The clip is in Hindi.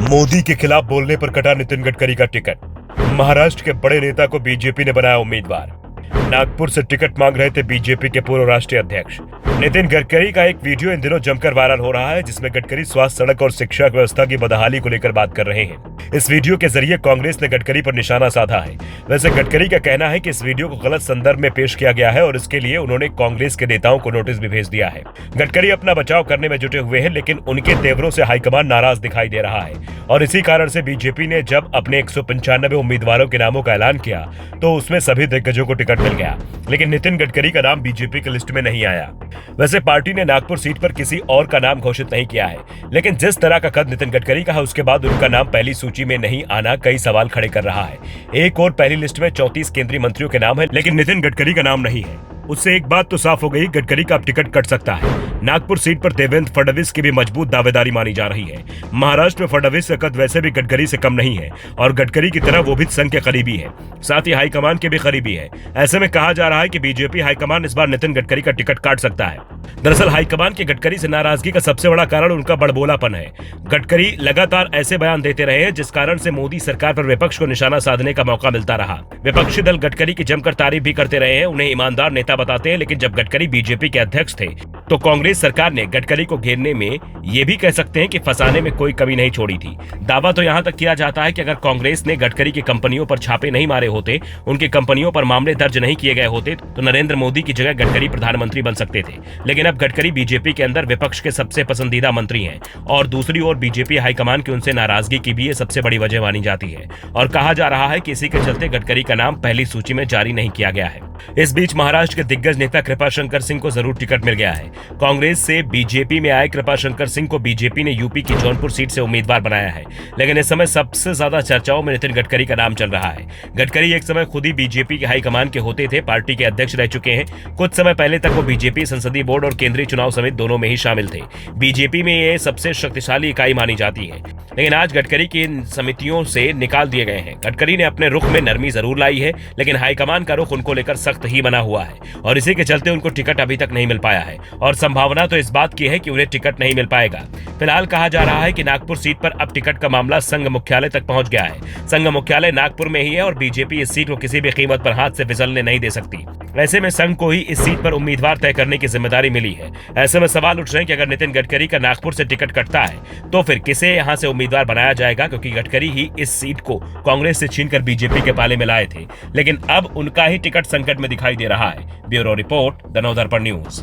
मोदी के खिलाफ बोलने पर कटा नितिन गडकरी का टिकट। महाराष्ट्र के बड़े नेता को बीजेपी ने बनाया उम्मीदवार। नागपुर से टिकट मांग रहे थे बीजेपी के पूर्व राष्ट्रीय अध्यक्ष नितिन गडकरी का एक वीडियो इन दिनों जमकर वायरल हो रहा है, जिसमें गडकरी स्वास्थ्य, सड़क और शिक्षा व्यवस्था की बदहाली को लेकर बात कर रहे हैं। इस वीडियो के जरिए कांग्रेस ने गडकरी पर निशाना साधा है। वैसे गडकरी का कहना है कि इस वीडियो को गलत संदर्भ में पेश किया गया है और इसके लिए उन्होंने कांग्रेस के नेताओं को नोटिस भी भेज दिया है। गडकरी अपना बचाव करने में जुटे हुए हैं, लेकिन उनके तेवरों से हाईकमान नाराज दिखाई दे रहा है और इसी कारण से बीजेपी ने जब अपने 195 उम्मीदवारों के नामों का ऐलान किया तो उसमें सभी दिग्गजों को टिकट मिल गया, लेकिन नितिन गडकरी का नाम बीजेपी की लिस्ट में नहीं आया। वैसे पार्टी ने नागपुर सीट पर किसी और का नाम घोषित नहीं किया है, लेकिन जिस तरह का कद नितिन गडकरी का है उसके बाद उनका नाम पहली सूची में नहीं आना कई सवाल खड़े कर रहा है। एक और पहली लिस्ट में 34 केंद्रीय मंत्रियों के नाम है, लेकिन नितिन गडकरी का नाम नहीं है। उससे एक बात तो साफ हो गई, गडकरी का अब टिकट कट सकता है। नागपुर सीट पर देवेंद्र फडणवीस की भी मजबूत दावेदारी मानी जा रही है। महाराष्ट्र में फडणवीस का कद वैसे भी गडकरी से कम नहीं है और गडकरी की तरह वो भी संघ के करीबी है, साथ ही हाईकमान के भी करीबी है। ऐसे में कहा जा रहा है कि बीजेपी हाईकमान इस बार नितिन गडकरी का टिकट काट सकता है। दरअसल हाईकमान की गडकरी से नाराजगी का सबसे बड़ा कारण उनका बड़बोलापन है। गडकरी लगातार ऐसे बयान देते रहे हैं जिस कारण से मोदी सरकार पर विपक्ष को निशाना साधने का मौका मिलता रहा। विपक्षी दल गडकरी की जमकर तारीफ भी करते रहे हैं, उन्हें ईमानदार नेता बताते हैं, लेकिन जब गडकरी बीजेपी के अध्यक्ष थे तो कांग्रेस सरकार ने गडकरी को घेरने में, ये भी कह सकते हैं कि फंसाने में कोई कमी नहीं छोड़ी थी। दावा तो यहाँ तक किया जाता है कि अगर कांग्रेस ने गडकरी की कंपनियों पर छापे नहीं मारे होते, उनकी कंपनियों पर मामले दर्ज नहीं किए गए होते, तो नरेंद्र मोदी की जगह गडकरी प्रधानमंत्री बन सकते थे। लेकिन अब गडकरी बीजेपी के अंदर विपक्ष के सबसे पसंदीदा मंत्री हैं और दूसरी ओर बीजेपी हाईकमान की उनसे नाराजगी की भी ये सबसे बड़ी वजह मानी जाती है और कहा जा रहा है कि इसी के चलते गडकरी का नाम पहली सूची में जारी नहीं किया गया है। इस बीच महाराष्ट्र के दिग्गज नेता कृपाशंकर सिंह को जरूर टिकट मिल गया है। कांग्रेस से बीजेपी में आए कृपाशंकर सिंह को बीजेपी ने यूपी की जौनपुर सीट से उम्मीदवार बनाया है, लेकिन इस समय सबसे ज्यादा चर्चाओं में नितिन गडकरी का नाम चल रहा है। गडकरी एक समय खुद ही बीजेपी के हाईकमान के होते थे, पार्टी के अध्यक्ष रह चुके हैं। कुछ समय पहले तक वो बीजेपी संसदीय बोर्ड और केंद्रीय चुनाव समिति दोनों में ही शामिल थे। बीजेपी में ये सबसे शक्तिशाली इकाई मानी जाती है, लेकिन आज गडकरी की इन समितियों से निकाल दिए गए हैं। गडकरी ने अपने रुख में नरमी जरूर लाई है, लेकिन हाईकमान का रुख उनको लेकर सख्त ही बना हुआ है और इसी के चलते उनको टिकट अभी तक नहीं मिल पाया है और संभावना तो इस बात की है कि उन्हें टिकट नहीं मिल पाएगा। फिलहाल कहा जा रहा है कि नागपुर सीट पर अब टिकट का मामला संघ मुख्यालय तक पहुंच गया है। संघ मुख्यालय नागपुर में ही है और बीजेपी इस सीट को किसी भी कीमत पर हाथ से फिसलने नहीं दे सकती। ऐसे में संघ को ही इस सीट पर उम्मीदवार तय करने की जिम्मेदारी मिली है। ऐसे में सवाल उठ रहे हैं कि अगर नितिन गडकरी का नागपुर से टिकट कटता है तो फिर किसे यहां से उम्मीदवार बनाया जाएगा, क्योंकि गडकरी ही इस सीट को कांग्रेस से छीनकर बीजेपी के पाले में लाए थे, लेकिन अब उनका ही टिकट संकट में दिखाई दे रहा है। Bureau report, the Navdarpan news.